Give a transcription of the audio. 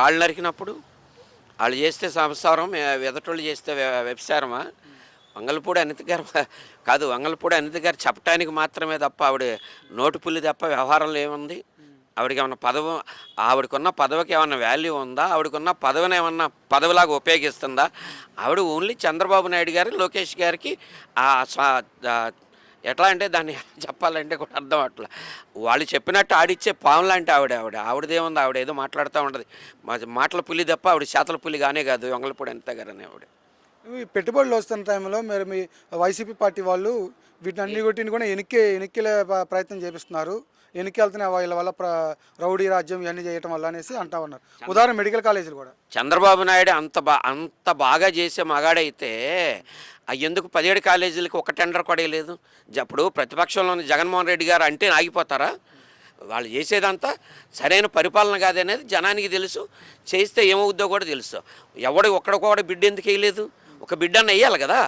వాళ్ళు నరికినప్పుడు వాళ్ళు చేస్తే సంసారం, ఎదటోళ్ళు చేస్తే వ్యభిచారమా? వంగలపూడి అనిత గారు కాదు, వంగలపూడి అనిత గారు చెప్పటానికి మాత్రమే తప్ప ఆవిడ నోటు పుల్లి తప్ప వ్యవహారంలో ఏముంది? ఆవిడకి ఏమన్నా పదవి, ఆవిడకున్న పదవికి ఏమన్నా వాల్యూ ఉందా? ఆవిడకున్న పదవిని ఏమన్నా పదవిలాగా ఉపయోగిస్తుందా? ఆవిడ ఓన్లీ చంద్రబాబు నాయుడు గారు, లోకేష్ గారికి ఆ ఎట్లా అంటే దాన్ని ఎలా చెప్పాలంటే కూడా అర్థం అట్లా వాళ్ళు చెప్పినట్టు ఆడిచ్చే పాము లాంటి ఆవిడదేముంది, ఆవిడ ఏదో మాట్లాడుతూ ఉంటుంది. మాటల పులి తప్ప ఆవిడ చేతల పులి కానే కాదు వంగలపూడి అనిత గారు అనే ఆవిడ. ఈ పెట్టుబడులు వస్తున్న టైంలో మరి మీ వైసీపీ పార్టీ వాళ్ళు వీటిని అన్నిటిని కూడా ఎనిక్కిలే ప్రయత్నం చేపిస్తున్నారు. ఎన్నికెళ్తున్న వీళ్ళ వల్ల రౌడీ రాజ్యం ఇవన్నీ చేయటం వల్ల అనేసి అంటా ఉన్నారు. ఉదాహరణ మెడికల్ కాలేజీలు కూడా. చంద్రబాబు నాయుడు అంత బాగా చేసే మగాడైతే ఎందుకు 17 కాలేజీలకి ఒక టెండర్ కూడా లేదు? ఇప్పుడు ప్రతిపక్షంలో ఉన్న జగన్మోహన్ రెడ్డి గారు అంటే ఆగిపోతారా? వాళ్ళు చేసేదంతా సరైన పరిపాలన కాదనేది జనానికి తెలుసు. చేస్తే ఏమవుద్దో కూడా తెలుసు. ఒక్కడికొకటి బిడ్డ ఎందుకు వేయలేదు? ఒక బిడ్డను వేయాలి కదా.